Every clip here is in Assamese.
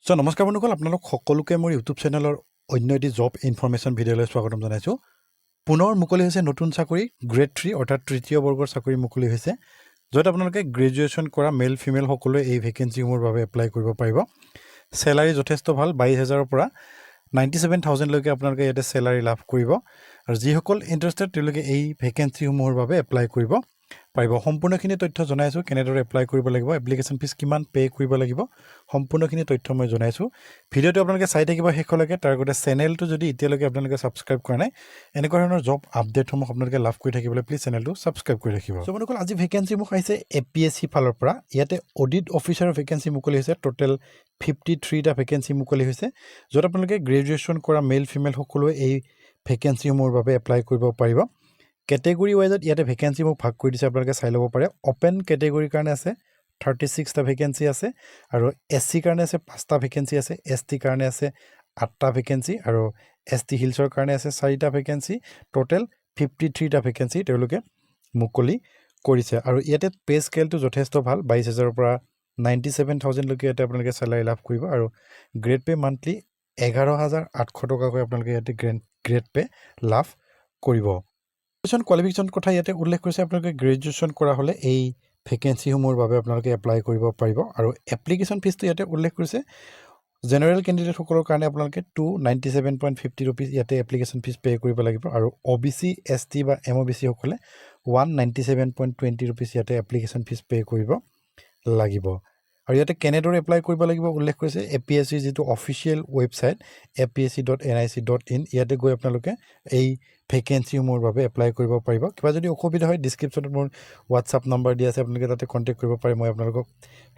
নমস্কাৰ বন্ধুসকল, আপোনালোক সকলোকে মোৰ ইউটিউব চেনেলৰ অন্য এটি জব ইনফৰমেশ্যন ভিডিঅ'লৈ স্বাগতম জনাইছোঁ। পুনৰ মুকলি হৈছে নতুন চাকৰি গ্ৰেড 3 অৰ্থাৎ তৃতীয় বৰ্গৰ চাকৰি মুকলি হৈছে, য'ত আপোনালোকে গ্ৰেজুৱেশ্যন কৰা মেল ফিমেল সকলোৱে এই ভেকেঞ্চিসমূহৰ বাবে এপ্লাই কৰিব পাৰিব। চেলাৰী যথেষ্ট ভাল, 22,000ৰ পৰা 97,000লৈকে আপোনালোকে ইয়াতে চেলাৰী লাভ কৰিব। আৰু যিসকল ইণ্টাৰেষ্টেড তেওঁলোকে এই ভেকেঞ্চিসমূহৰ বাবে এপ্লাই কৰিব পাৰিব। সম্পূৰ্ণখিনি তথ্য জনাইছোঁ, কেনেদৰে এপ্লাই কৰিব লাগিব, এপ্লিকেশ্যন ফিজ কিমান পে' কৰিব লাগিব, সম্পূৰ্ণখিনি তথ্য মই জনাইছোঁ। ভিডিঅ'টো আপোনালোকে চাই থাকিব শেষলৈকে। তাৰ আগতে চেনেলটো যদি এতিয়ালৈকে আপোনালোকে ছাবস্ক্ৰাইব কৰা নাই, এনেকুৱা ধৰণৰ জব আপডেটসমূহ আপোনালোকে লাভ কৰি থাকিবলৈ প্লিজ চেনেলটো ছাবস্ক্ৰাইব কৰি ৰাখিব। বন্ধুসকল, আজি ভেকেঞ্চিসমূহ আহিছে APSC ফালৰ পৰা। ইয়াতে অডিট অফিচাৰৰ ভেকেঞ্চি মুকলি হৈছে। টোটেল 53টা ভেকেঞ্চি মুকলি হৈছে, য'ত আপোনালোকে গ্ৰেজুৱেশ্যন কৰা মেল ফিমেল সকলোৱে এই ভেকেঞ্চিসমূহৰ বাবে এপ্লাই কৰিব পাৰিব। কেটেগৰী ৱাইজত ইয়াতে ভেকেঞ্চিসমূহ ভাগ কৰি দিছে, আপোনালোকে চাই ল'ব পাৰে। অ'পেন কেটেগৰীৰ কাৰণে আছে 36টা ভেকেঞ্চি আছে, আৰু SC কাৰণে আছে 5টা ভেকেঞ্চি আছে, ST কাৰণে আছে 8টা ভেকেঞ্চি, আৰু ST হিলছৰ কাৰণে আছে 4টা ভেকেঞ্চি। টোটেল 53টা ভেকেঞ্চি তেওঁলোকে মুকলি কৰিছে। আৰু ইয়াতে পে' স্কেলটো যথেষ্ট ভাল, 22,000ৰ পৰা 97,000লৈকে ইয়াতে আপোনালোকে চেলাৰী লাভ কৰিব। আৰু গ্ৰেড পে' মান্থলি 11,800 টকাকৈ আপোনালোকে ইয়াতে গ্ৰেড পে' লাভ কৰিব। কোৱালিফিকেশ্যন কথা ইয়াতে উল্লেখ কৰিছে, আপোনালোকে গ্ৰেজুৱেশ্যন কৰা হ'লে এই ভেকেঞ্চিসমূহৰ বাবে আপোনালোকে এপ্লাই কৰিব পাৰিব। আৰু এপ্লিকেশ্যন ফিজটো ইয়াতে উল্লেখ কৰিছে, জেনেৰেল কেণ্ডিডেটসকলৰ কাৰণে আপোনালোকে 297.50 ৰুপিজ ইয়াতে এপ্লিকেশ্যন ফিজ পে' কৰিব লাগিব। আৰু OBC ST বা MOBC সকলে 197.20 ৰুপিজ ইয়াতে এপ্লিকেশ্যন ফিজ পে' কৰিব লাগিব। আৰু ইয়াতে কেনেদৰে এপ্লাই কৰিব লাগিব উল্লেখ কৰিছে, APSCৰ যিটো অফিচিয়েল ৱেবছাইট apsc.nic.in, ইয়াতে গৈ আপোনালোকে এই ভেকেঞ্চিসমূহৰ বাবে এপ্লাই কৰিব পাৰিব। কিবা যদি অসুবিধা হয়, ডিছক্ৰিপশ্যনত মোৰ হোৱাটছআপ নম্বৰ দিয়া আছে, আপোনালোকে তাতে কণ্টেক্ট কৰিব পাৰে। মই আপোনালোকক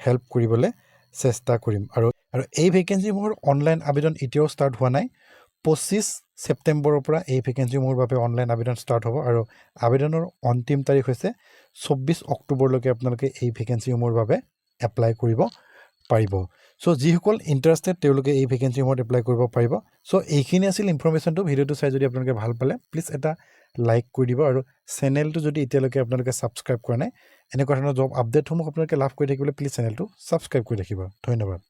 হেল্প কৰিবলৈ চেষ্টা কৰিম। আৰু এই ভেকেঞ্চিসমূহৰ অনলাইন আবেদন এতিয়াও ষ্টাৰ্ট হোৱা নাই। 25 ছেপ্টেম্বৰৰ পৰা এই ভেকেঞ্চিসমূহৰ বাবে অনলাইন আবেদন ষ্টাৰ্ট হ'ব। আৰু আবেদনৰ অন্তিম তাৰিখ হৈছে 24 অক্টোবৰলৈকে আপোনালোকে এই ভেকেঞ্চিসমূহৰ বাবে এপ্লাই কৰিব পাৰিব। যিসকল ইণ্টাৰেষ্টেড তেওঁলোকে এই ভেকেঞ্চিসমূহত এপ্লাই কৰিব পাৰিব। এইখিনি আছিল ইনফৰমেশ্যনটো। ভিডিঅ'টো চাই যদি আপোনালোকে ভাল পালে প্লিজ এটা লাইক কৰি দিব। আৰু চেনেলটো যদি এতিয়ালৈকে আপোনালোকে ছাবস্ক্ৰাইব কৰা নাই, এনেকুৱা ধৰণৰ জব আপডেটসমূহ আপোনালোকে লাভ কৰি থাকিবলৈ প্লিজ চেনেলটো ছাবস্ক্ৰাইব কৰি ৰাখিব। ধন্যবাদ।